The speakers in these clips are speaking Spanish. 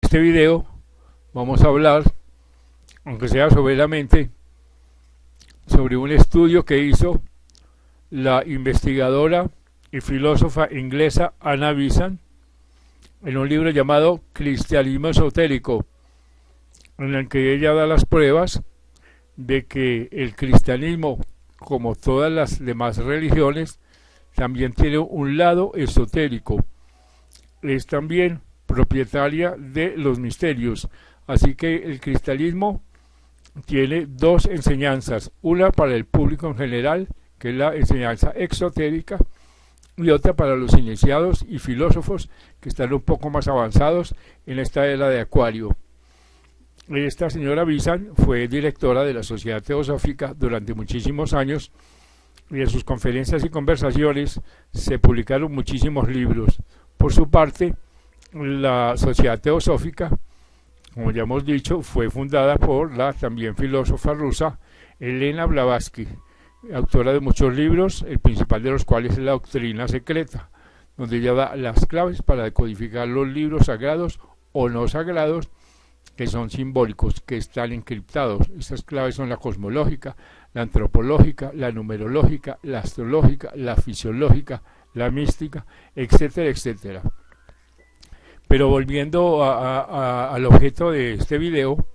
este video vamos a hablar, aunque sea someramente, sobre un estudio que hizo la investigadora y filósofa inglesa Anna Besant en un libro llamado Cristianismo Esotérico, en el que ella da las pruebas de que el cristianismo, como todas las demás religiones, también tiene un lado esotérico. Es también propietaria de los misterios. Así que el cristianismo tiene dos enseñanzas, una para el público en general, que es la enseñanza exotérica, y otra para los iniciados y filósofos que están un poco más avanzados en esta era de Acuario. Esta señora Besant fue directora de la Sociedad Teosófica durante muchísimos años y en sus conferencias y conversaciones se publicaron muchísimos libros. Por su parte, la Sociedad Teosófica, como ya hemos dicho, fue fundada por la también filósofa rusa Elena Blavatsky, autora de muchos libros, el principal de los cuales es La Doctrina Secreta, donde ella da las claves para decodificar los libros sagrados o no sagrados que son simbólicos, que están encriptados. Estas claves son la cosmológica, la antropológica, la numerológica, la astrológica, la fisiológica, la mística, etcétera, etcétera. Pero volviendo al objeto de este video,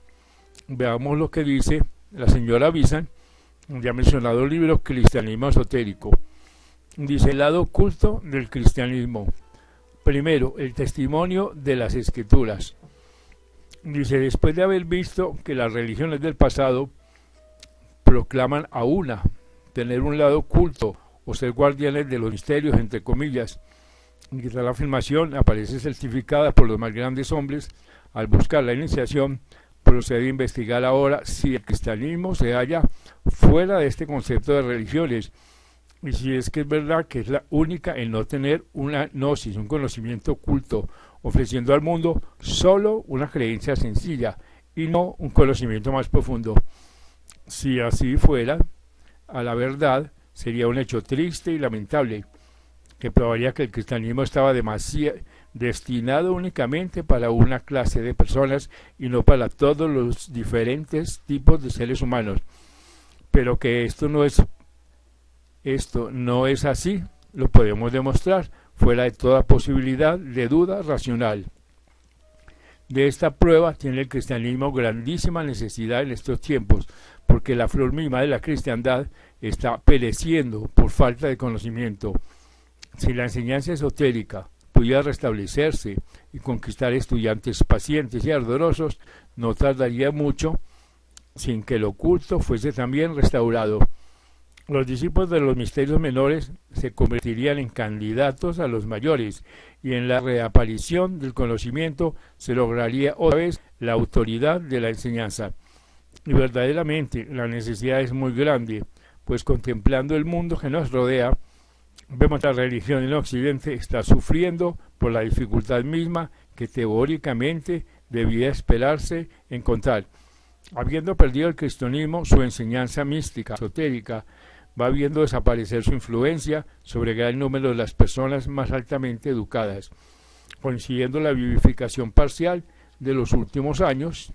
veamos lo que dice la señora Besant. Ya ha mencionado el libro Cristianismo Esotérico. Dice: el lado oculto del cristianismo. Primero, el testimonio de las escrituras. Dice: después de haber visto que las religiones del pasado proclaman a una, tener un lado oculto o ser guardianes de los misterios, entre comillas, y que tal afirmación aparece certificada por los más grandes hombres, al buscar la iniciación, procede a investigar ahora si el cristianismo se halla fuera de este concepto de religiones, y si es que es verdad que es la única en no tener una gnosis, un conocimiento oculto, ofreciendo al mundo solo una creencia sencilla y no un conocimiento más profundo. Si así fuera, a la verdad, sería un hecho triste y lamentable, que probaría que el cristianismo estaba destinado únicamente para una clase de personas y no para todos los diferentes tipos de seres humanos. Pero que esto no es así, lo podemos demostrar fuera de toda posibilidad de duda racional. De esta prueba tiene el cristianismo grandísima necesidad en estos tiempos, porque la flor misma de la cristiandad está pereciendo por falta de conocimiento. Si la enseñanza esotérica pudiera restablecerse y conquistar estudiantes pacientes y ardorosos, no tardaría mucho sin que lo oculto fuese también restaurado. Los discípulos de los misterios menores se convertirían en candidatos a los mayores, y en la reaparición del conocimiento se lograría otra vez la autoridad de la enseñanza. Y verdaderamente la necesidad es muy grande, pues contemplando el mundo que nos rodea, vemos que la religión en Occidente está sufriendo por la dificultad misma que teóricamente debía esperarse encontrar. Habiendo perdido el cristianismo su enseñanza mística, esotérica, va viendo desaparecer su influencia sobre gran número de las personas más altamente educadas, coincidiendo la vivificación parcial de los últimos años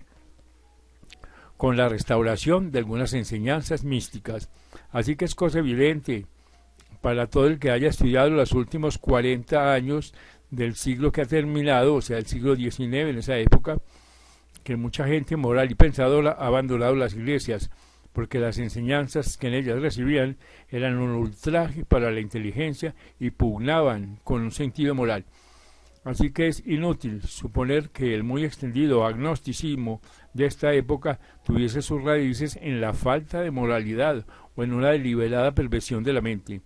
con la restauración de algunas enseñanzas místicas. Así que es cosa evidente para todo el que haya estudiado los últimos 40 años del siglo que ha terminado, o sea, el siglo XIX en esa época, que mucha gente moral y pensadora ha abandonado las iglesias, porque las enseñanzas que en ellas recibían eran un ultraje para la inteligencia y pugnaban con un sentido moral. Así que es inútil suponer que el muy extendido agnosticismo de esta época tuviese sus raíces en la falta de moralidad o en una deliberada perversión de la mente.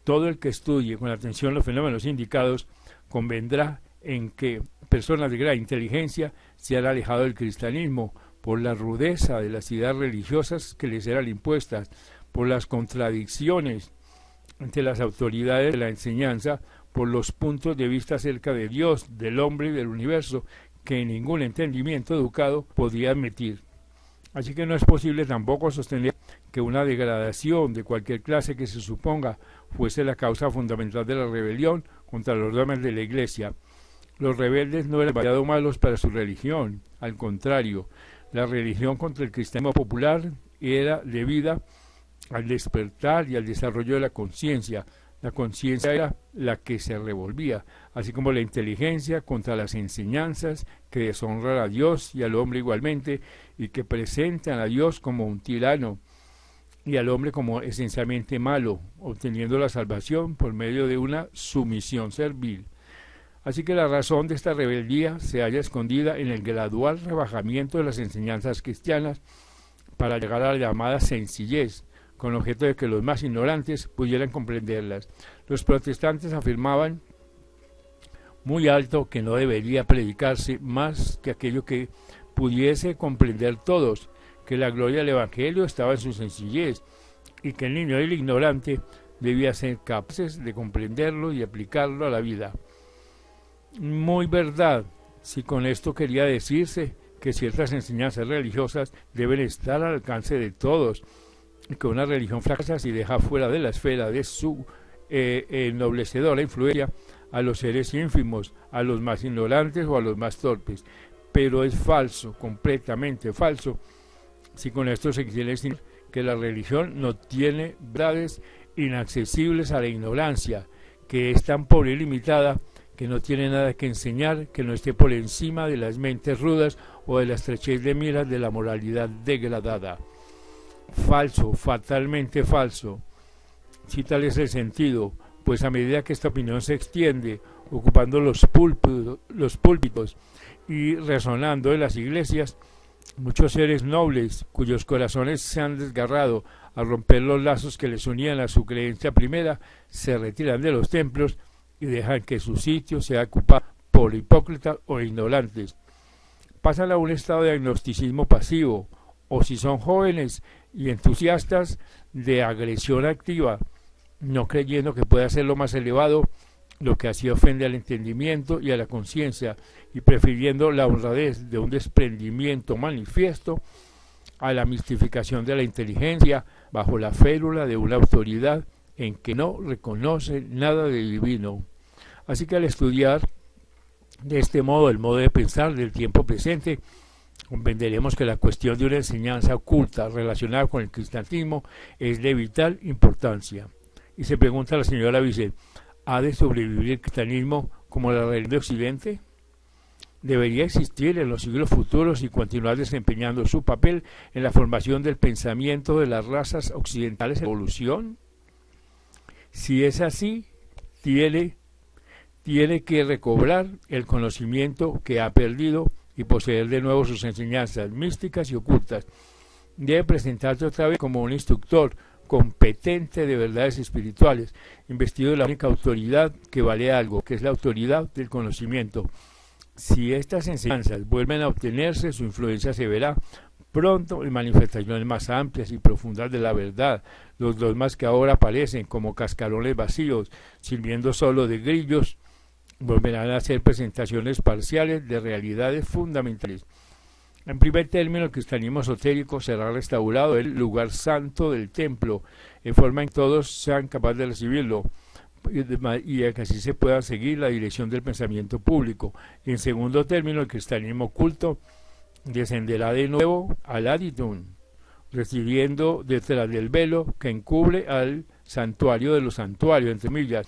Todo el que estudie con atención los fenómenos indicados convendrá en que personas de gran inteligencia se han alejado del cristianismo por la rudeza de las ideas religiosas que les eran impuestas, por las contradicciones entre las autoridades de la enseñanza, por los puntos de vista acerca de Dios, del hombre y del universo, que ningún entendimiento educado podía admitir. Así que no es posible tampoco sostener que una degradación de cualquier clase que se suponga fuese la causa fundamental de la rebelión contra los dogmas de la Iglesia. Los rebeldes no eran demasiado malos para su religión, al contrario, la religión contra el cristianismo popular era debida al despertar y al desarrollo de la conciencia. La conciencia era la que se revolvía, así como la inteligencia contra las enseñanzas que deshonran a Dios y al hombre igualmente, y que presentan a Dios como un tirano y al hombre como esencialmente malo, obteniendo la salvación por medio de una sumisión servil. Así que la razón de esta rebeldía se halla escondida en el gradual rebajamiento de las enseñanzas cristianas para llegar a la llamada sencillez, con objeto de que los más ignorantes pudieran comprenderlas. Los protestantes afirmaban muy alto que no debería predicarse más que aquello que pudiese comprender todos, que la gloria del Evangelio estaba en su sencillez y que el niño y el ignorante debía ser capaces de comprenderlo y aplicarlo a la vida. Muy verdad, si con esto quería decirse que ciertas enseñanzas religiosas deben estar al alcance de todos, y que una religión fracasa si deja fuera de la esfera de su ennoblecedora influencia a los seres ínfimos, a los más ignorantes o a los más torpes. Pero es falso, completamente falso, si con esto se quiere decir que la religión no tiene verdades inaccesibles a la ignorancia, que es tan pobre y limitada que no tiene nada que enseñar, que no esté por encima de las mentes rudas o de la estrechez de miras de la moralidad degradada. Falso, fatalmente falso. Si tal es el sentido, pues a medida que esta opinión se extiende, ocupando los púlpitos y resonando en las iglesias, muchos seres nobles, cuyos corazones se han desgarrado al romper los lazos que les unían a su creencia primera, se retiran de los templos y dejan que su sitio sea ocupado por hipócritas o ignorantes. Pasan a un estado de agnosticismo pasivo, o si son jóvenes y entusiastas, de agresión activa, no creyendo que pueda ser lo más elevado, lo que así ofende al entendimiento y a la conciencia, y prefiriendo la honradez de un desprendimiento manifiesto a la mistificación de la inteligencia bajo la férula de una autoridad en que no reconoce nada de divino. Así que al estudiar de este modo el modo de pensar del tiempo presente, comprenderemos que la cuestión de una enseñanza oculta relacionada con el cristianismo es de vital importancia. Y se pregunta la señora Vicente, ¿ha de sobrevivir el cristianismo como la religión de Occidente? ¿Debería existir en los siglos futuros y continuar desempeñando su papel en la formación del pensamiento de las razas occidentales en evolución? Si es así, tiene que recobrar el conocimiento que ha perdido y poseer de nuevo sus enseñanzas místicas y ocultas. Debe presentarse otra vez como un instructor competente de verdades espirituales, investido de la única autoridad que vale algo, que es la autoridad del conocimiento. Si estas enseñanzas vuelven a obtenerse, su influencia se verá pronto en manifestaciones más amplias y profundas de la verdad. Los dogmas que ahora aparecen como cascarones vacíos, sirviendo solo de grillos, volverán a ser presentaciones parciales de realidades fundamentales. En primer término, el cristianismo esotérico será restaurado el lugar santo del templo, en forma en que todos sean capaces de recibirlo, y que así se pueda seguir la dirección del pensamiento público. Y en segundo término, el cristianismo oculto descenderá de nuevo al aditum, recibiendo detrás del velo que encubre al santuario de los santuarios, entre millas,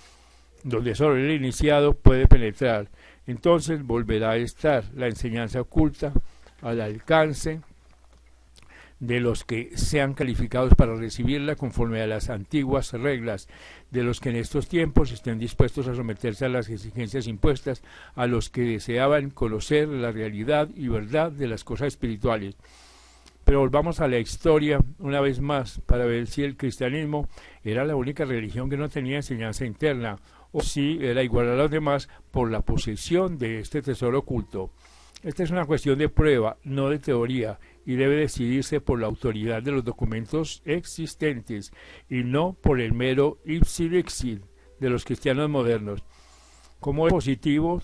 donde solo el iniciado puede penetrar. Entonces volverá a estar la enseñanza oculta al alcance de los que sean calificados para recibirla conforme a las antiguas reglas, de los que en estos tiempos estén dispuestos a someterse a las exigencias impuestas a los que deseaban conocer la realidad y verdad de las cosas espirituales. Pero volvamos a la historia una vez más para ver si el cristianismo era la única religión que no tenía enseñanza interna, o si era igual a los demás por la posesión de este tesoro oculto. Esta es una cuestión de prueba, no de teoría, y debe decidirse por la autoridad de los documentos existentes y no por el mero ipsi dixit de los cristianos modernos. Como es positivo,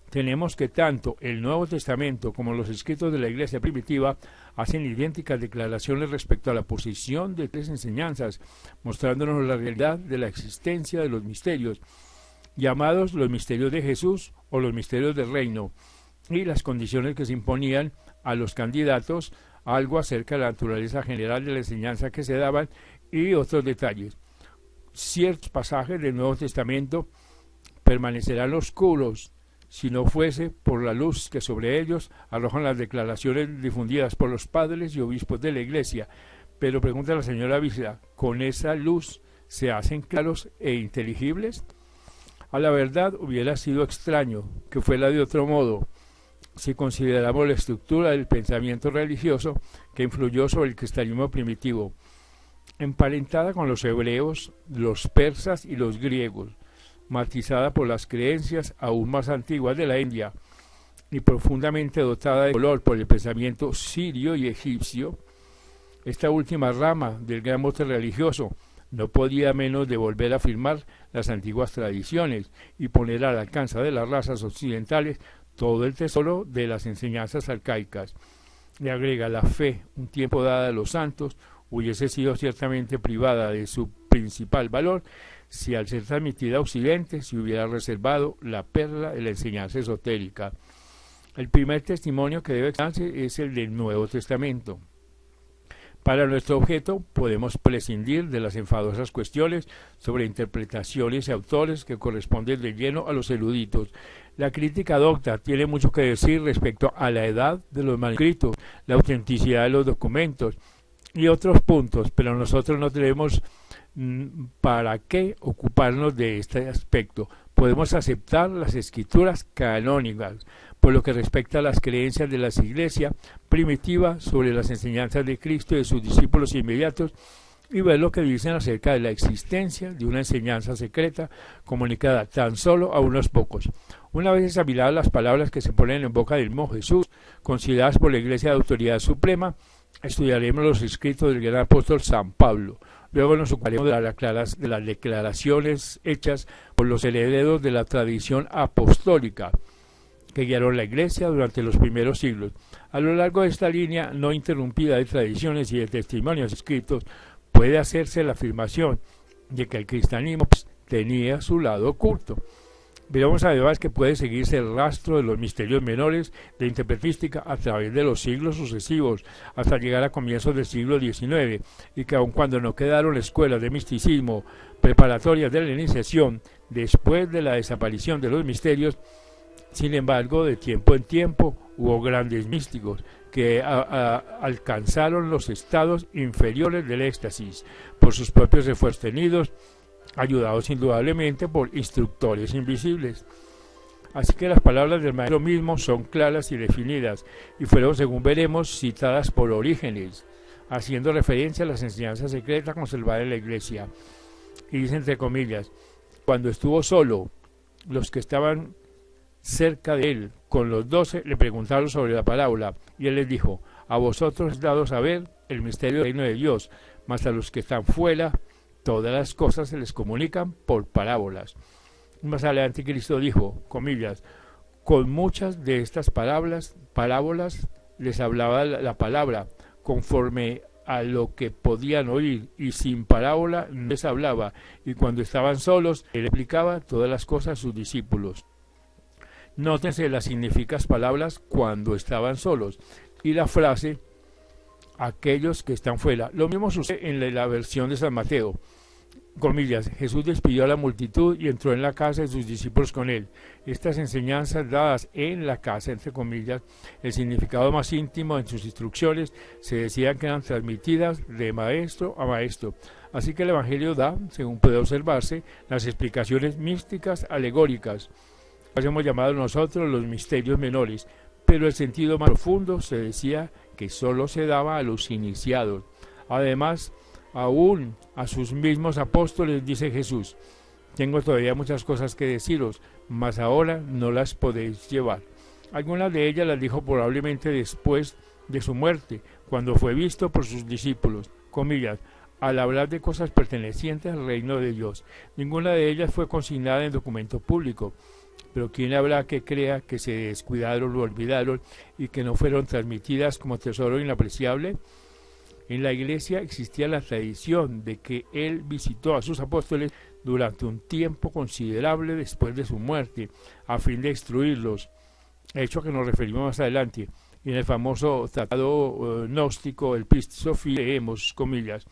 tenemos que tanto el Nuevo Testamento como los escritos de la Iglesia primitiva hacen idénticas declaraciones respecto a la posición de tres enseñanzas, mostrándonos la realidad de la existencia de los misterios. llamados los misterios de Jesús o los misterios del reino, y las condiciones que se imponían a los candidatos, algo acerca de la naturaleza general de la enseñanza que se daban y otros detalles. Ciertos pasajes del Nuevo Testamento permanecerán oscuros si no fuese por la luz que sobre ellos arrojan las declaraciones difundidas por los padres y obispos de la Iglesia. Pero pregunta la señora Vísela, ¿con esa luz se hacen claros e inteligibles? A la verdad hubiera sido extraño que fuera de otro modo, si consideramos la estructura del pensamiento religioso que influyó sobre el cristianismo primitivo, emparentada con los hebreos, los persas y los griegos, matizada por las creencias aún más antiguas de la India y profundamente dotada de color por el pensamiento sirio y egipcio. Esta última rama del gran mote religioso no podía menos de volver a afirmar las antiguas tradiciones y poner al alcance de las razas occidentales todo el tesoro de las enseñanzas arcaicas. Le agrega la fe, un tiempo dada a los santos, hubiese sido ciertamente privada de su principal valor si al ser transmitida a Occidente se hubiera reservado la perla de la enseñanza esotérica. El primer testimonio que debe darse es el del Nuevo Testamento. Para nuestro objeto podemos prescindir de las enfadosas cuestiones sobre interpretaciones y autores que corresponden de lleno a los eruditos. La crítica docta tiene mucho que decir respecto a la edad de los manuscritos, la autenticidad de los documentos y otros puntos, pero nosotros no tenemos para qué ocuparnos de este aspecto. Podemos aceptar las escrituras canónicas por lo que respecta a las creencias de las iglesias primitivas sobre las enseñanzas de Cristo y de sus discípulos inmediatos y ver lo que dicen acerca de la existencia de una enseñanza secreta comunicada tan solo a unos pocos. Una vez examinadas las palabras que se ponen en boca del mismo Jesús, consideradas por la Iglesia de autoridad suprema, estudiaremos los escritos del gran apóstol San Pablo. Luego nos ocuparemos de las declaraciones hechas por los herederos de la tradición apostólica que guiaron la Iglesia durante los primeros siglos. A lo largo de esta línea no interrumpida de tradiciones y de testimonios escritos, puede hacerse la afirmación de que el cristianismo tenía su lado oculto. Veremos además que puede seguirse el rastro de los misterios menores de interpretística a través de los siglos sucesivos hasta llegar a comienzos del siglo XIX y que aun cuando no quedaron escuelas de misticismo preparatorias de la iniciación después de la desaparición de los misterios, sin embargo, de tiempo en tiempo hubo grandes místicos que alcanzaron los estados inferiores del éxtasis por sus propios esfuerzos tenidos, ayudados indudablemente por instructores invisibles. Así que las palabras del maestro mismo son claras y definidas, y fueron, según veremos, citadas por Orígenes, haciendo referencia a las enseñanzas secretas conservadas en la Iglesia. Y dice entre comillas, cuando estuvo solo, los que estaban cerca de él, con los 12, le preguntaron sobre la parábola, y él les dijo, a vosotros es dado saber el misterio del reino de Dios, mas a los que están fuera, todas las cosas se les comunican por parábolas. Más adelante Cristo dijo, comillas, con muchas de estas parábolas les hablaba la palabra, conforme a lo que podían oír, y sin parábola no les hablaba, y cuando estaban solos, él explicaba todas las cosas a sus discípulos. Nótense las significadas palabras cuando estaban solos, y la frase, aquellos que están fuera. Lo mismo sucede en la versión de San Mateo. Comillas, Jesús despidió a la multitud y entró en la casa de sus discípulos con él. Estas enseñanzas dadas en la casa, entre comillas, el significado más íntimo en sus instrucciones, se decía que eran transmitidas de maestro a maestro. Así que el Evangelio da, según puede observarse, las explicaciones místicas alegóricas. Hemos llamado nosotros los misterios menores, pero el sentido más profundo se decía que solo se daba a los iniciados. Además, aún a sus mismos apóstoles dice Jesús, tengo todavía muchas cosas que deciros, mas ahora no las podéis llevar. Algunas de ellas las dijo probablemente después de su muerte, cuando fue visto por sus discípulos, comillas, al hablar de cosas pertenecientes al reino de Dios. Ninguna de ellas fue consignada en documento público, pero ¿quién habrá que crea que se descuidaron o olvidaron y que no fueron transmitidas como tesoro inapreciable? En la Iglesia existía la tradición de que él visitó a sus apóstoles durante un tiempo considerable después de su muerte, a fin de destruirlos, hecho a que nos referimos más adelante. Y en el famoso tratado gnóstico, el Pistis Sophia, leemos, comillas,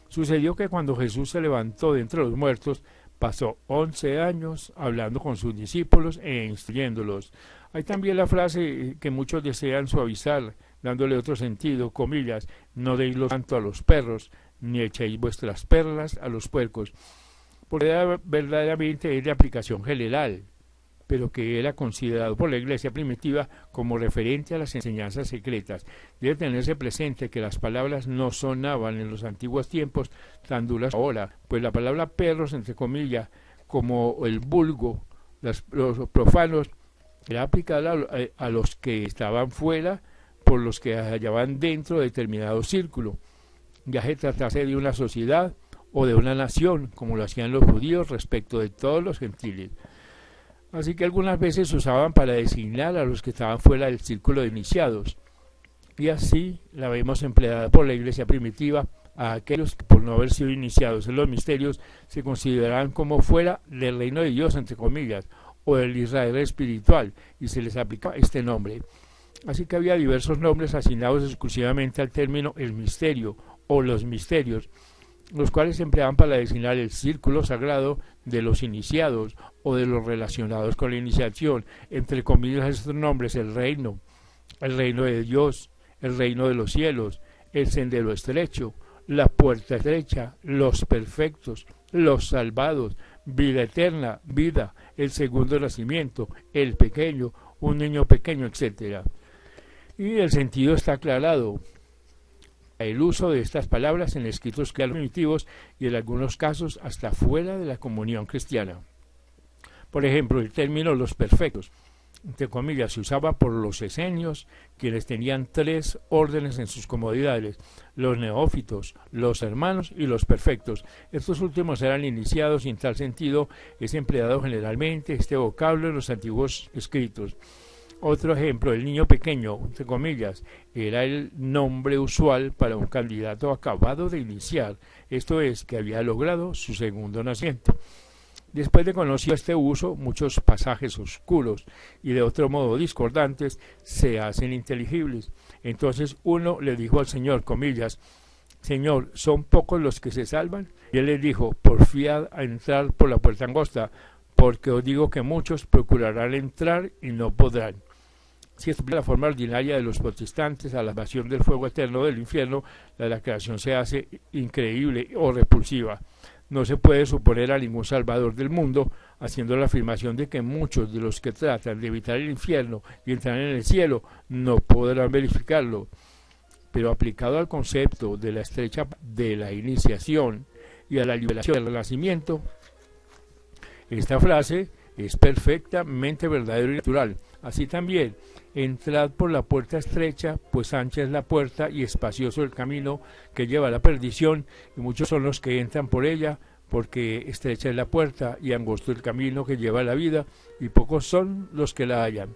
sucedió que cuando Jesús se levantó de entre los muertos, pasó 11 años hablando con sus discípulos e instruyéndolos. Hay también la frase que muchos desean suavizar, dándole otro sentido, comillas, no deis lo santo a los perros, ni echéis vuestras perlas a los puercos, porque verdaderamente es de aplicación general, pero que era considerado por la Iglesia primitiva como referente a las enseñanzas secretas. Debe tenerse presente que las palabras no sonaban en los antiguos tiempos tan duras ahora, pues la palabra perros, entre comillas, como el vulgo, los profanos, era aplicada a los que estaban fuera por los que hallaban dentro de determinado círculo, ya se tratase de una sociedad o de una nación, como lo hacían los judíos respecto de todos los gentiles. Así que algunas veces se usaban para designar a los que estaban fuera del círculo de iniciados, y así la vemos empleada por la Iglesia primitiva a aquellos que por no haber sido iniciados en los misterios se consideraban como fuera del reino de Dios, entre comillas, o del Israel espiritual, y se les aplicaba este nombre. Así que había diversos nombres asignados exclusivamente al término el misterio o los misterios, los cuales se empleaban para designar el círculo sagrado de los iniciados o de los relacionados con la iniciación, entre comillas estos nombres: el reino de Dios, el reino de los cielos, el sendero estrecho, la puerta estrecha, los perfectos, los salvados, vida eterna, vida, el segundo nacimiento, el pequeño, un niño pequeño, etc. Y el sentido está aclarado. El uso de estas palabras en escritos claros primitivos y en algunos casos hasta fuera de la comunión cristiana. Por ejemplo, el término los perfectos, entre comillas, se usaba por los esenios, quienes tenían 3 órdenes en sus comodidades: los neófitos, los hermanos y los perfectos. Estos últimos eran iniciados y en tal sentido es empleado generalmente este vocablo en los antiguos escritos. Otro ejemplo, el niño pequeño, entre comillas, era el nombre usual para un candidato acabado de iniciar, esto es, que había logrado su segundo nacimiento. Después de conocido este uso, muchos pasajes oscuros y de otro modo discordantes se hacen inteligibles. Entonces uno le dijo al Señor, comillas, Señor, ¿son pocos los que se salvan? Y él les dijo, porfiad a entrar por la puerta angosta, porque os digo que muchos procurarán entrar y no podrán. Si es la forma ordinaria de los protestantes a la evasión del fuego eterno del infierno, la creación se hace increíble o repulsiva. No se puede suponer a ningún salvador del mundo haciendo la afirmación de que muchos de los que tratan de evitar el infierno y entrar en el cielo no podrán verificarlo. Pero aplicado al concepto de la estrecha de la iniciación y a la liberación del nacimiento, esta frase es perfectamente verdadera y natural. Así también, entrad por la puerta estrecha, pues ancha es la puerta y espacioso el camino que lleva a la perdición, y muchos son los que entran por ella, porque estrecha es la puerta y angosto el camino que lleva a la vida, y pocos son los que la hallan.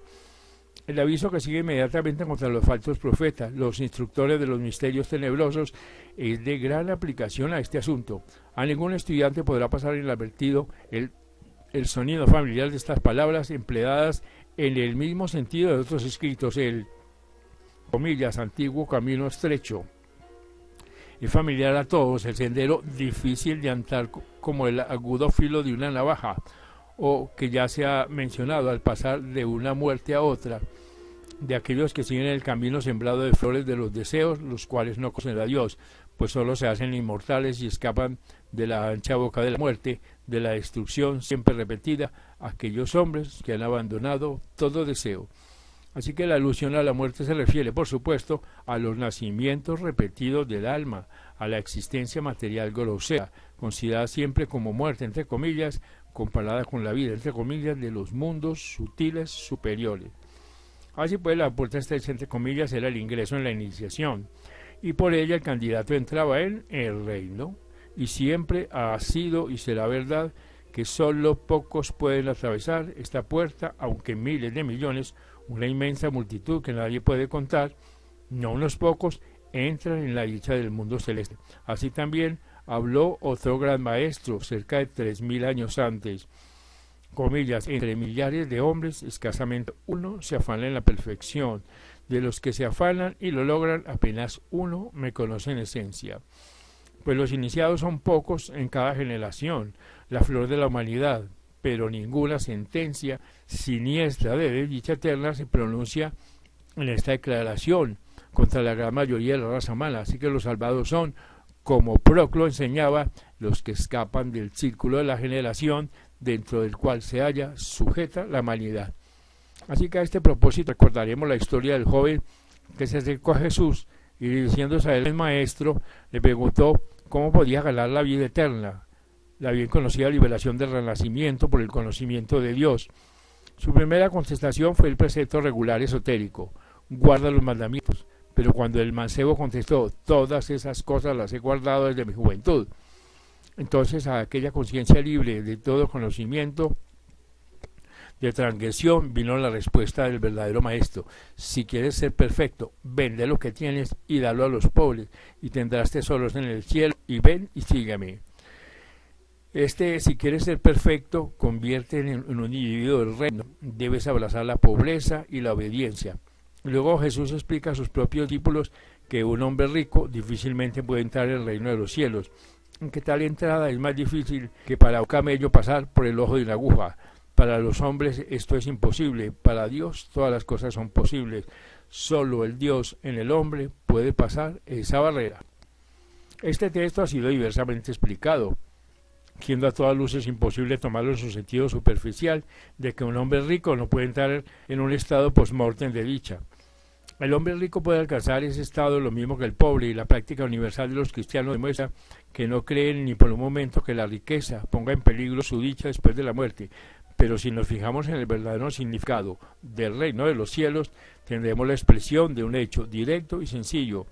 El aviso que sigue inmediatamente contra los falsos profetas, los instructores de los misterios tenebrosos, es de gran aplicación a este asunto. A ningún estudiante podrá pasar inadvertido el sonido familiar de estas palabras empleadas en el mismo sentido de otros escritos. El, comillas, antiguo camino estrecho es familiar a todos, el sendero difícil de andar como el agudo filo de una navaja, o que ya se ha mencionado al pasar de una muerte a otra, de aquellos que siguen el camino sembrado de flores de los deseos, los cuales no conocen a Dios, pues solo se hacen inmortales y escapan de la ancha boca de la muerte, de la destrucción siempre repetida, aquellos hombres que han abandonado todo deseo. Así que la alusión a la muerte se refiere, por supuesto, a los nacimientos repetidos del alma, a la existencia material grosera, considerada siempre como muerte, entre comillas, comparada con la vida, entre comillas, de los mundos sutiles superiores. Así pues, la puerta estrecha, entre comillas, era el ingreso en la iniciación, y por ella el candidato entraba en el reino, y siempre ha sido y será verdad que solo pocos pueden atravesar esta puerta, aunque miles de millones, una inmensa multitud que nadie puede contar, no unos pocos, entran en la dicha del mundo celeste. Así también habló otro gran maestro cerca de 3000 años antes. Comillas, entre millares de hombres, escasamente uno se afana en la perfección. De los que se afanan y lo logran, apenas uno me conoce en esencia. Pues los iniciados son pocos en cada generación, la flor de la humanidad, pero ninguna sentencia siniestra de desdicha eterna se pronuncia en esta declaración contra la gran mayoría de la raza humana. Así que los salvados son, como Proclo enseñaba, los que escapan del círculo de la generación dentro del cual se halla sujeta la humanidad. Así que a este propósito recordaremos la historia del joven que se acercó a Jesús y, diciéndose a él el maestro, le preguntó cómo podía ganar la vida eterna, la bien conocida liberación del renacimiento por el conocimiento de Dios. Su primera contestación fue el precepto regular esotérico: guarda los mandamientos. Pero cuando el mancebo contestó: todas esas cosas las he guardado desde mi juventud, entonces a aquella conciencia libre de todo conocimiento de transgresión vino la respuesta del verdadero maestro: si quieres ser perfecto, vende lo que tienes y dalo a los pobres, y tendrás tesoros en el cielo, y ven y sígueme. Si quieres ser perfecto, convierte en un individuo del reino. Debes abrazar la pobreza y la obediencia. Luego Jesús explica a sus propios discípulos que un hombre rico difícilmente puede entrar en el reino de los cielos, aunque tal entrada es más difícil que para un camello pasar por el ojo de una aguja. Para los hombres esto es imposible, para Dios todas las cosas son posibles. Solo el Dios en el hombre puede pasar esa barrera. Este texto ha sido diversamente explicado, siendo a todas luces imposible tomarlo en su sentido superficial de que un hombre rico no puede entrar en un estado post-mortem de dicha. El hombre rico puede alcanzar ese estado lo mismo que el pobre, y la práctica universal de los cristianos demuestra que no creen ni por un momento que la riqueza ponga en peligro su dicha después de la muerte. Pero si nos fijamos en el verdadero significado del reino de los cielos, tendremos la expresión de un hecho directo y sencillo,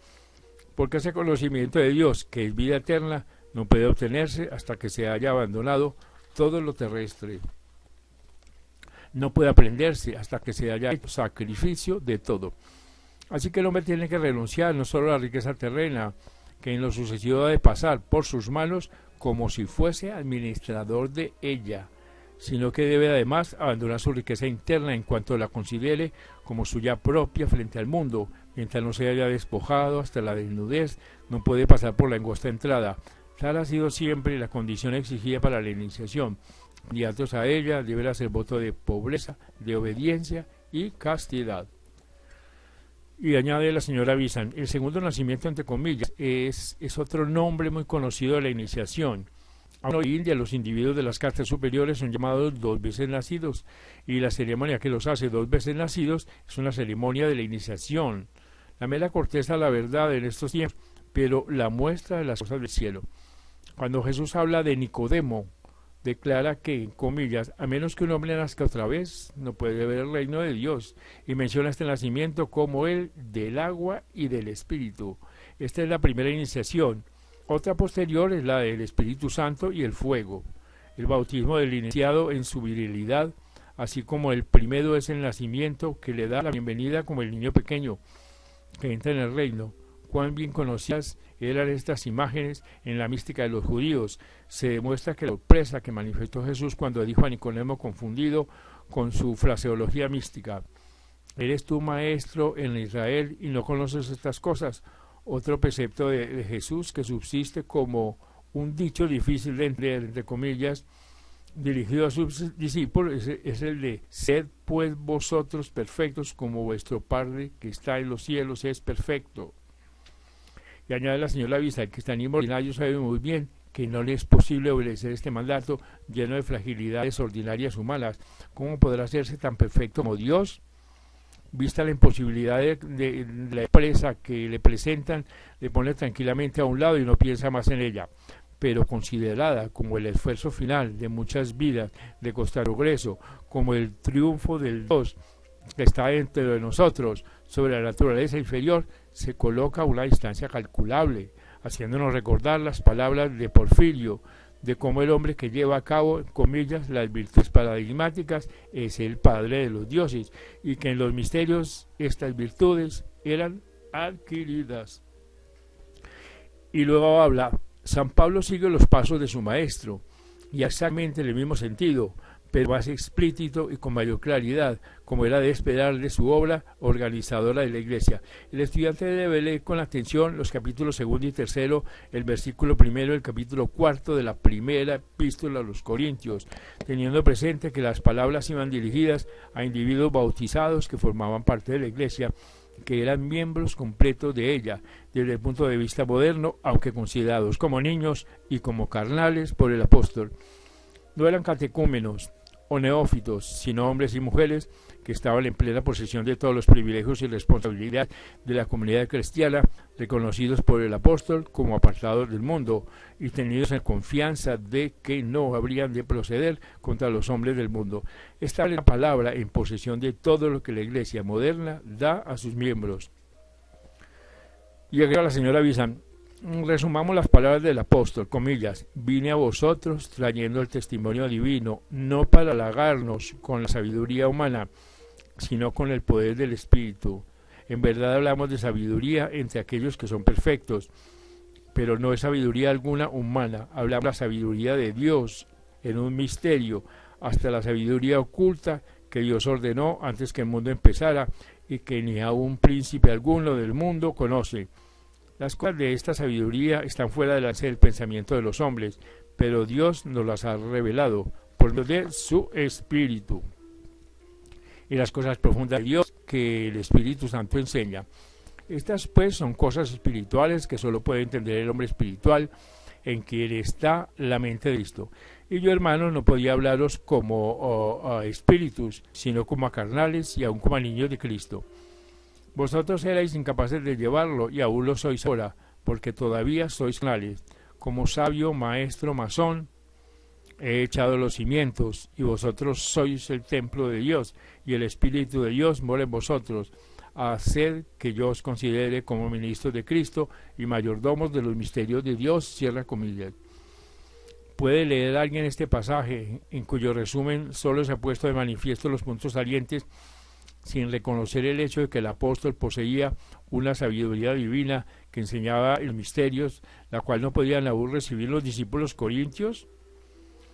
porque ese conocimiento de Dios, que es vida eterna, no puede obtenerse hasta que se haya abandonado todo lo terrestre. No puede aprenderse hasta que se haya hecho sacrificio de todo. Así que el hombre tiene que renunciar no solo a la riqueza terrena, que en lo sucesivo ha de pasar por sus manos como si fuese administrador de ella, sino que debe además abandonar su riqueza interna en cuanto la considere como suya propia frente al mundo. Mientras no se haya despojado hasta la desnudez, no puede pasar por la angosta entrada. Tal ha sido siempre la condición exigida para la iniciación. Candidatos a ella deben hacer voto de pobreza, de obediencia y castidad. Y añade la señora Bisan, el segundo nacimiento, entre comillas, es otro nombre muy conocido de la iniciación. En India, los individuos de las castas superiores son llamados 2 veces nacidos, y la ceremonia que los hace 2 veces nacidos es una ceremonia de la iniciación. La mera corteza la verdad en estos tiempos, pero la muestra de las cosas del cielo. Cuando Jesús habla de Nicodemo, declara que, en comillas, a menos que un hombre nazca otra vez, no puede ver el reino de Dios, y menciona este nacimiento como el del agua y del Espíritu. Esta es la primera iniciación. Otra posterior es la del Espíritu Santo y el fuego. El bautismo del iniciado en su virilidad, así como el primero es el nacimiento que le da la bienvenida como el niño pequeño que entra en el reino. Cuán bien conocidas eran estas imágenes en la mística de los judíos. Se demuestra que la sorpresa que manifestó Jesús cuando dijo a Nicodemo, confundido con su fraseología mística: ¿eres tú maestro en Israel y no conoces estas cosas? Otro precepto de Jesús que subsiste como un dicho difícil de entender, entre comillas, dirigido a sus discípulos, es el de: sed pues vosotros perfectos como vuestro Padre que está en los cielos es perfecto. Y añade la señora Visa, el cristianismo ordinario sabe muy bien que no le es posible obedecer este mandato lleno de fragilidades ordinarias humanas. ¿Cómo podrá hacerse tan perfecto como Dios? Vista la imposibilidad de la empresa que le presentan, le pone tranquilamente a un lado y no piensa más en ella. Pero considerada como el esfuerzo final de muchas vidas de constante progreso, como el triunfo del Dios que está dentro de nosotros sobre la naturaleza inferior, se coloca a una distancia calculable, haciéndonos recordar las palabras de Porfirio, de cómo el hombre que lleva a cabo, en comillas, las virtudes paradigmáticas es el padre de los dioses, y que en los misterios estas virtudes eran adquiridas. Y luego habla San Pablo sigue los pasos de su maestro, y exactamente en el mismo sentido, pero más explícito y con mayor claridad, como era de esperar de su obra organizadora de la Iglesia. El estudiante debe leer con atención los capítulos 2 y 3, el versículo 1, el capítulo 4 de la primera epístola a los Corintios, teniendo presente que las palabras iban dirigidas a individuos bautizados que formaban parte de la Iglesia, que eran miembros completos de ella, desde el punto de vista moderno, aunque considerados como niños y como carnales por el apóstol. No eran catecúmenos o neófitos, sino hombres y mujeres que estaban en plena posesión de todos los privilegios y responsabilidad de la comunidad cristiana, reconocidos por el apóstol como apartados del mundo y tenidos en confianza de que no habrían de proceder contra los hombres del mundo. Esta es la palabra en posesión de todo lo que la Iglesia moderna da a sus miembros. Y agrega la señora Bizán: resumamos las palabras del apóstol, comillas: vine a vosotros trayendo el testimonio divino, no para halagarnos con la sabiduría humana, sino con el poder del Espíritu. En verdad hablamos de sabiduría entre aquellos que son perfectos, pero no es sabiduría alguna humana, hablamos de la sabiduría de Dios en un misterio, hasta la sabiduría oculta que Dios ordenó antes que el mundo empezara y que ni aun príncipe alguno del mundo conoce. Las cosas de esta sabiduría están fuera del alcance del pensamiento de los hombres, pero Dios nos las ha revelado por medio de su Espíritu. Y las cosas profundas de Dios que el Espíritu Santo enseña. Estas pues son cosas espirituales que solo puede entender el hombre espiritual, en quien está la mente de Cristo. Y yo, hermanos, no podía hablaros como a espíritus, sino como a carnales y aun como a niños de Cristo. Vosotros erais incapaces de llevarlo, y aún lo sois ahora, porque todavía sois carnales. Como sabio, maestro, masón, he echado los cimientos, y vosotros sois el templo de Dios, y el Espíritu de Dios mora en vosotros. Haced que yo os considere como ministros de Cristo y mayordomos de los misterios de Dios, cierra comillas. ¿Puede leer alguien este pasaje, en cuyo resumen solo se ha puesto de manifiesto los puntos salientes, sin reconocer el hecho de que el apóstol poseía una sabiduría divina que enseñaba los misterios, la cual no podían aún recibir los discípulos corintios?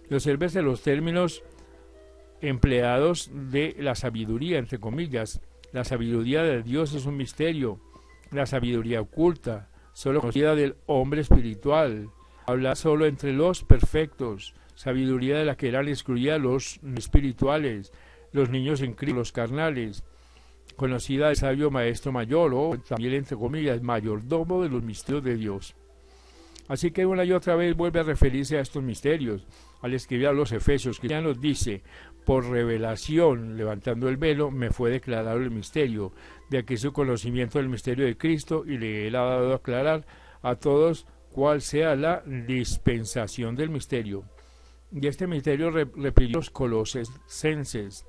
Obsérvese los términos empleados de la sabiduría, entre comillas. La sabiduría de Dios es un misterio, la sabiduría oculta, solo conocida del hombre espiritual, habla solo entre los perfectos, sabiduría de la que eran excluidas los espirituales, los niños en Cristo, los carnales, conocida del sabio maestro mayor, o también entre comillas, mayordomo de los misterios de Dios. Así que una y otra vez vuelve a referirse a estos misterios. Al escribir a los Efesios, cristianos, dice: por revelación, levantando el velo, me fue declarado el misterio. De aquí su conocimiento del misterio de Cristo, y le ha dado a aclarar a todos cuál sea la dispensación del misterio. Y este misterio, repitió los colosenses,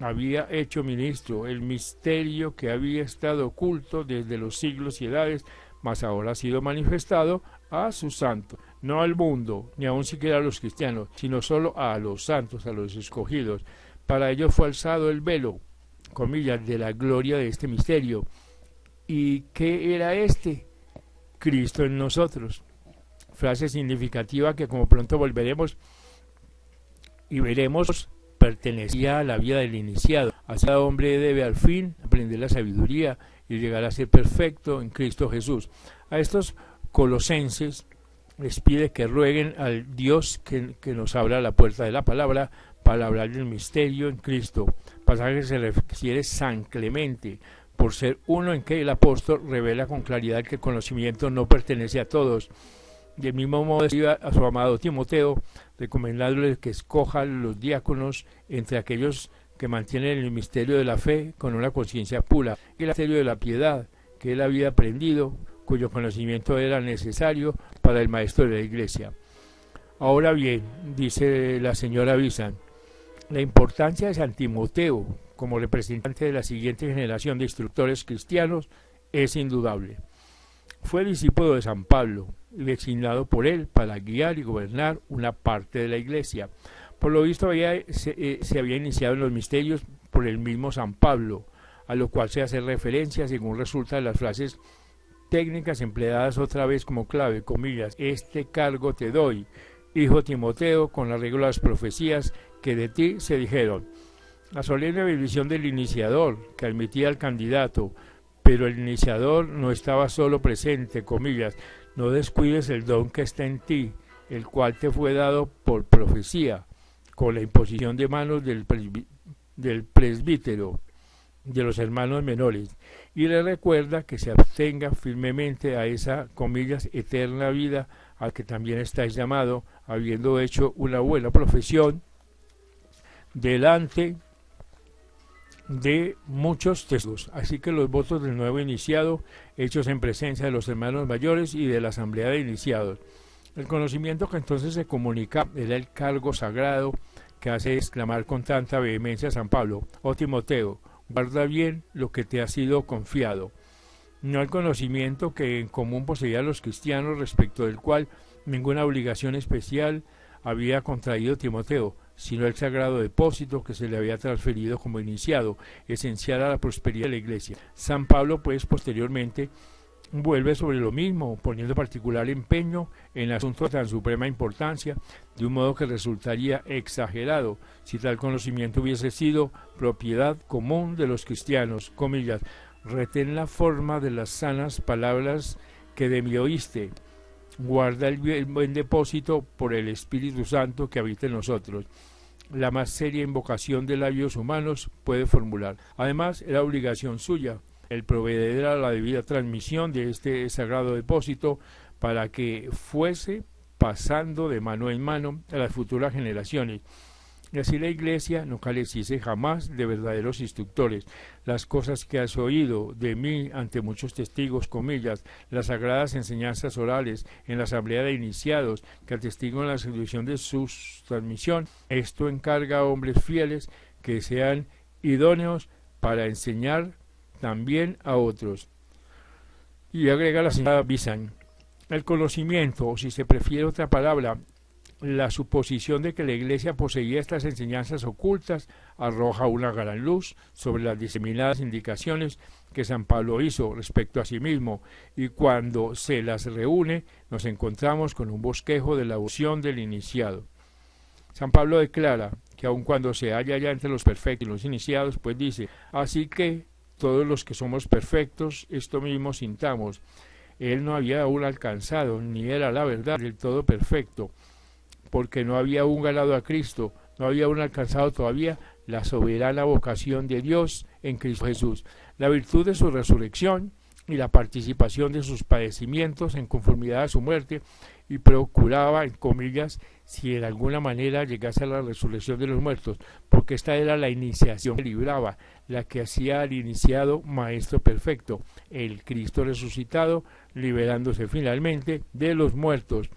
había hecho ministro el misterio que había estado oculto desde los siglos y edades, mas ahora ha sido manifestado a sus santos, no al mundo, ni aun siquiera a los cristianos, sino solo a los santos, a los escogidos. Para ellos fue alzado el velo, comillas, de la gloria de este misterio. ¿Y qué era este? Cristo en nosotros. Frase significativa que, como pronto volveremos y veremos, pertenecía a la vida del iniciado. Así el hombre debe al fin aprender la sabiduría y llegar a ser perfecto en Cristo Jesús. A estos colosenses les pide que rueguen al Dios que nos abra la puerta de la palabra para hablar del misterio en Cristo. Pasaje que se refiere San Clemente, por ser uno en que el apóstol revela con claridad que el conocimiento no pertenece a todos. Del mismo modo escribe a su amado Timoteo, recomendándole que escoja los diáconos entre aquellos que mantienen el misterio de la fe con una conciencia pura, y el misterio de la piedad que él había aprendido, cuyo conocimiento era necesario para el maestro de la Iglesia. Ahora bien, dice la señora Bizán, la importancia de San Timoteo como representante de la siguiente generación de instructores cristianos es indudable. Fue discípulo de San Pablo, designado por él para guiar y gobernar una parte de la Iglesia. Por lo visto se había iniciado en los misterios por el mismo San Pablo, a lo cual se hace referencia según resulta de las frases técnicas empleadas otra vez como clave, comillas, este cargo te doy, hijo Timoteo, con arreglo a las profecías que de ti se dijeron. La solemne bendición del iniciador, que admitía al candidato, pero el iniciador no estaba solo presente, comillas, no descuides el don que está en ti, el cual te fue dado por profecía, con la imposición de manos del presbítero, de los hermanos menores, y le recuerda que se abstenga firmemente a esa, comillas, eterna vida al que también estáis llamado, habiendo hecho una buena profesión delante de muchos testigos. Así que los votos del nuevo iniciado, hechos en presencia de los hermanos mayores y de la asamblea de iniciados. El conocimiento que entonces se comunica era el cargo sagrado que hace exclamar con tanta vehemencia a San Pablo: oh Timoteo, guarda bien lo que te ha sido confiado. No el conocimiento que en común poseían los cristianos, respecto del cual ninguna obligación especial había contraído Timoteo, sino el sagrado depósito que se le había transferido como iniciado, esencial a la prosperidad de la Iglesia. San Pablo, pues, posteriormente vuelve sobre lo mismo, poniendo particular empeño en asuntos de tan suprema importancia, de un modo que resultaría exagerado si tal conocimiento hubiese sido propiedad común de los cristianos, comillas, retén la forma de las sanas palabras que de mí oíste, guarda el buen depósito por el Espíritu Santo que habita en nosotros. La más seria invocación de labios humanos puede formular. Además, era obligación suya el proveer a la debida transmisión de este sagrado depósito para que fuese pasando de mano en mano a las futuras generaciones. Y así la Iglesia no careciese jamás de verdaderos instructores. Las cosas que has oído de mí ante muchos testigos, comillas, las sagradas enseñanzas orales en la asamblea de iniciados que atestiguan la solución de su transmisión, esto encarga a hombres fieles que sean idóneos para enseñar también a otros. Y agrega la señora Bizan: el conocimiento, o si se prefiere otra palabra, la suposición de que la Iglesia poseía estas enseñanzas ocultas arroja una gran luz sobre las diseminadas indicaciones que San Pablo hizo respecto a sí mismo, y cuando se las reúne nos encontramos con un bosquejo de la unción del iniciado. San Pablo declara que aun cuando se halla ya entre los perfectos y los iniciados, pues dice: así que todos los que somos perfectos esto mismo sintamos. Él no había aún alcanzado, ni era la verdad del todo perfecto, porque no había aún ganado a Cristo, no había aún alcanzado todavía la soberana vocación de Dios en Cristo Jesús, la virtud de su resurrección y la participación de sus padecimientos en conformidad a su muerte, y procuraba, en comillas, si en alguna manera llegase a la resurrección de los muertos, porque esta era la iniciación que libraba, la que hacía al iniciado maestro perfecto, el Cristo resucitado, liberándose finalmente de los muertos,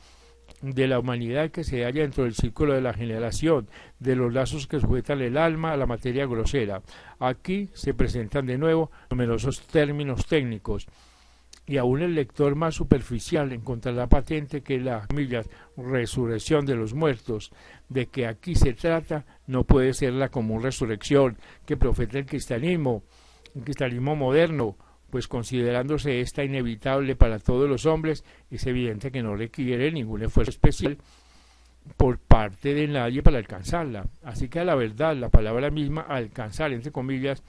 de la humanidad que se halla dentro del círculo de la generación, de los lazos que sujetan el alma a la materia grosera. Aquí se presentan de nuevo numerosos términos técnicos, y aún el lector más superficial encontrará patente que la, comillas, resurrección de los muertos, de que aquí se trata, no puede ser la común resurrección que profeta el cristianismo moderno, pues considerándose esta inevitable para todos los hombres, es evidente que no requiere ningún esfuerzo especial por parte de nadie para alcanzarla. Así que a la verdad, la palabra misma alcanzar, entre comillas,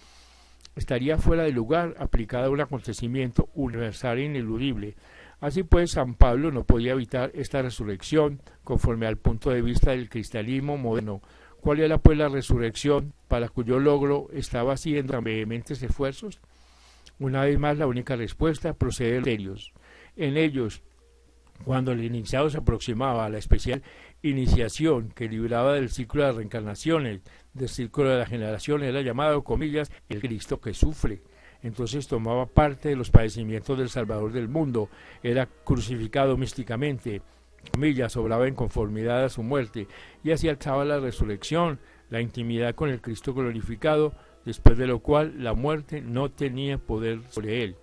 estaría fuera de lugar aplicada a un acontecimiento universal e ineludible. Así pues, San Pablo no podía evitar esta resurrección conforme al punto de vista del cristianismo moderno. ¿Cuál era pues la resurrección para cuyo logro estaba haciendo tan vehementes esfuerzos? Una vez más, la única respuesta procede de los misterios. En ellos, cuando el iniciado se aproximaba a la especial iniciación que libraba del círculo de las reencarnaciones, del círculo de la generación, era llamado, comillas, el Cristo que sufre. Entonces tomaba parte de los padecimientos del Salvador del mundo, era crucificado místicamente, comillas, obraba en conformidad a su muerte, y así alcanzaba la resurrección, la intimidad con el Cristo glorificado, después de lo cual la muerte no tenía poder sobre él.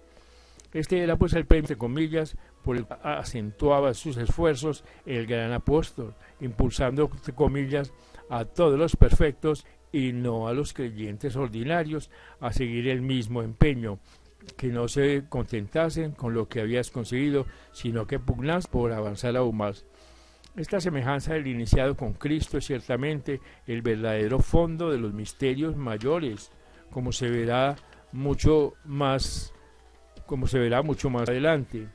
Este era pues el premio, entre comillas, por el que acentuaba sus esfuerzos el gran apóstol, impulsando, entre comillas, a todos los perfectos y no a los creyentes ordinarios a seguir el mismo empeño. que no se contentasen con lo que habías conseguido, sino que pugnas por avanzar aún más. Esta semejanza del iniciado con Cristo es ciertamente el verdadero fondo de los misterios mayores, como se verá mucho más adelante.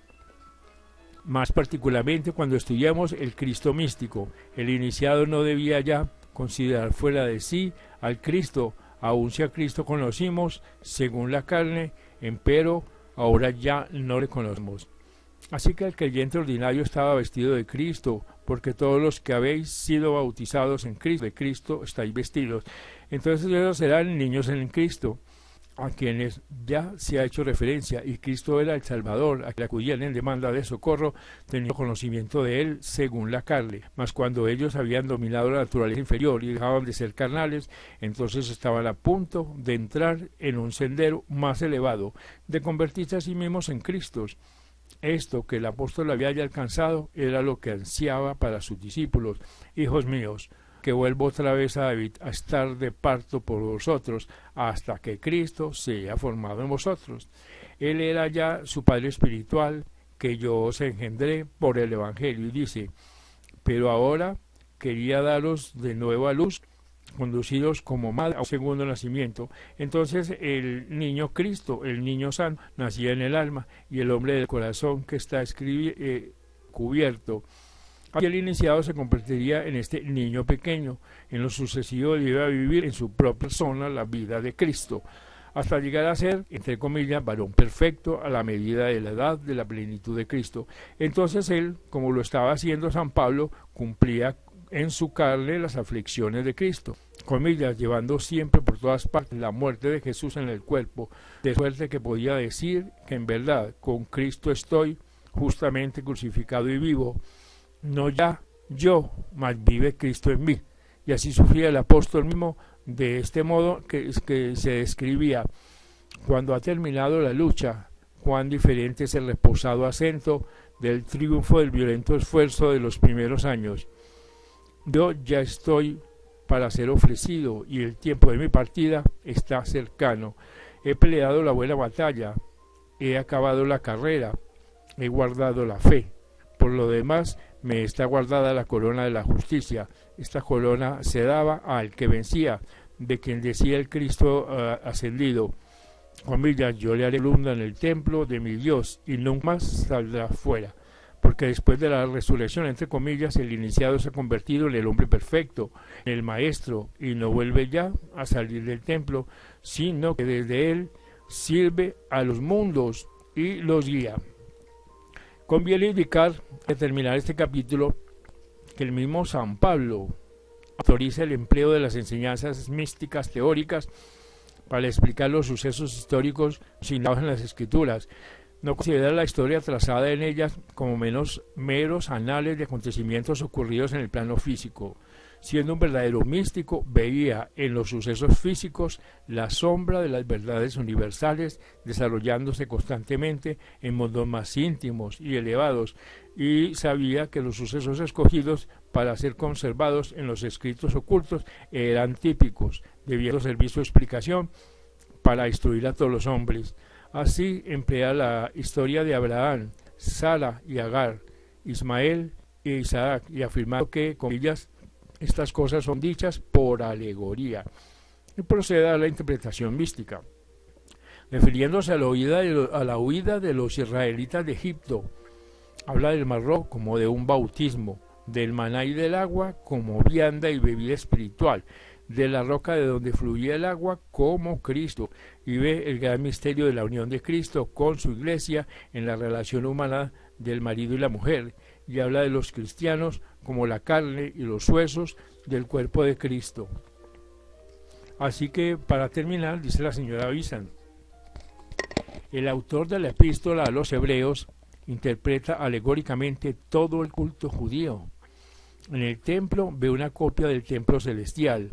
Más particularmente cuando estudiamos el Cristo místico, el iniciado no debía ya considerar fuera de sí al Cristo, aun si a Cristo conocimos según la carne, empero ahora ya no le conocemos. Así que el creyente ordinario estaba vestido de Cristo, porque todos los que habéis sido bautizados en Cristo, de Cristo estáis vestidos. Entonces ellos serán niños en Cristo, a quienes ya se ha hecho referencia, y Cristo era el Salvador, a quien acudían en demanda de socorro, teniendo conocimiento de él según la carne. Mas cuando ellos habían dominado la naturaleza inferior y dejaban de ser carnales, entonces estaban a punto de entrar en un sendero más elevado, de convertirse a sí mismos en Cristos. Esto que el apóstol había ya alcanzado era lo que ansiaba para sus discípulos. Hijos míos, que vuelvo otra vez a estar de parto por vosotros, hasta que Cristo sea formado en vosotros. Él era ya su Padre espiritual, que yo os engendré por el Evangelio, y dice, pero ahora quería daros de nuevo a luz, conducidos como madre a un segundo nacimiento. Entonces el niño Cristo, el niño santo, nacía en el alma, y el hombre del corazón que está cubierto. Aquí el iniciado se convertiría en este niño pequeño. En lo sucesivo iba a vivir en su propia persona la vida de Cristo, hasta llegar a ser, entre comillas, varón perfecto a la medida de la edad de la plenitud de Cristo. Entonces él, como lo estaba haciendo San Pablo, cumplía en su carne las aflicciones de Cristo, comillas, llevando siempre por todas partes la muerte de Jesús en el cuerpo, de suerte que podía decir que en verdad con Cristo estoy justamente crucificado y vivo, no ya yo, mas vive Cristo en mí. Y así sufría el apóstol mismo, de este modo que se describía: cuando ha terminado la lucha, cuán diferente es el reposado acento del triunfo del violento esfuerzo de los primeros años. Yo ya estoy para ser ofrecido, y el tiempo de mi partida está cercano. He peleado la buena batalla, he acabado la carrera, he guardado la fe. Por lo demás, me está guardada la corona de la justicia. Esta corona se daba al que vencía, de quien decía el Cristo ascendido, comillas, yo le haré columna en el templo de mi Dios, y nunca más saldrá fuera. Porque después de la resurrección, entre comillas, el iniciado se ha convertido en el hombre perfecto, en el maestro, y no vuelve ya a salir del templo, sino que desde él sirve a los mundos y los guía. Conviene indicar, al terminar este capítulo, que el mismo San Pablo autoriza el empleo de las enseñanzas místicas teóricas para explicar los sucesos históricos citados en las Escrituras. No considera la historia trazada en ellas como meros anales de acontecimientos ocurridos en el plano físico. Siendo un verdadero místico, veía en los sucesos físicos la sombra de las verdades universales desarrollándose constantemente en mundos más íntimos y elevados, y sabía que los sucesos escogidos para ser conservados en los escritos ocultos eran típicos, debiendo servir su explicación para instruir a todos los hombres. Así emplea la historia de Abraham, Sara y Agar, Ismael e Isaac, y afirmando que, comillas, estas cosas son dichas por alegoría, y procede a la interpretación mística, refiriéndose a la huida de los israelitas de Egipto. Habla del Mar Rojo como de un bautismo, del maná y del agua como vianda y bebida espiritual, de la roca de donde fluía el agua como Cristo, y ve el gran misterio de la unión de Cristo con su iglesia en la relación humana del marido y la mujer, y habla de los cristianos como la carne y los huesos del cuerpo de Cristo. Así que, para terminar, dice la señora Visan, el autor de la epístola a los hebreos interpreta alegóricamente todo el culto judío. En el templo ve una copia del templo celestial.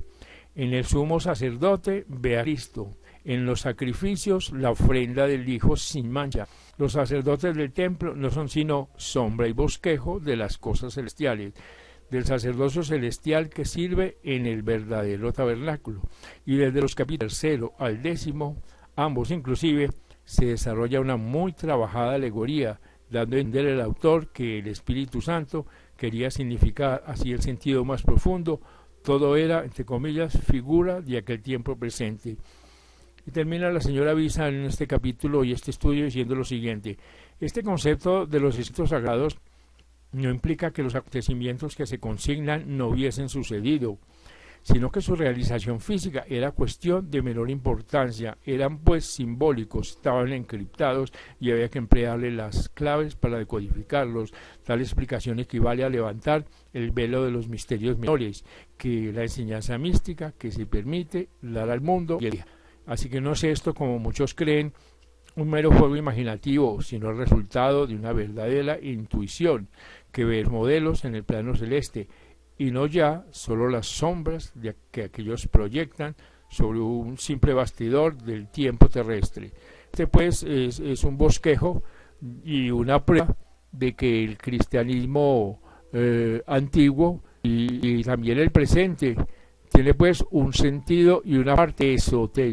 En el sumo sacerdote ve a Cristo. En los sacrificios la ofrenda del Hijo sin mancha. Los sacerdotes del templo no son sino sombra y bosquejo de las cosas celestiales, del sacerdocio celestial que sirve en el verdadero tabernáculo. Y desde los capítulos 3 al 10, ambos inclusive, se desarrolla una muy trabajada alegoría, dando a entender el autor que el Espíritu Santo quería significar así el sentido más profundo. Todo era, entre comillas, figura de aquel tiempo presente. Y termina la señora Visa en este capítulo y este estudio diciendo lo siguiente: este concepto de los escritos sagrados no implica que los acontecimientos que se consignan no hubiesen sucedido, sino que su realización física era cuestión de menor importancia. Eran pues simbólicos, estaban encriptados y había que emplearle las claves para decodificarlos. Tal explicación equivale a levantar el velo de los misterios menores, que la enseñanza mística que se permite dar al mundo. Así que no es esto, como muchos creen, un mero juego imaginativo, sino el resultado de una verdadera intuición que ver modelos en el plano celeste, y no ya solo las sombras que aquellos proyectan sobre un simple bastidor del tiempo terrestre. Este pues es un bosquejo y una prueba de que el cristianismo antiguo y también el presente tiene pues un sentido y una parte esotérica.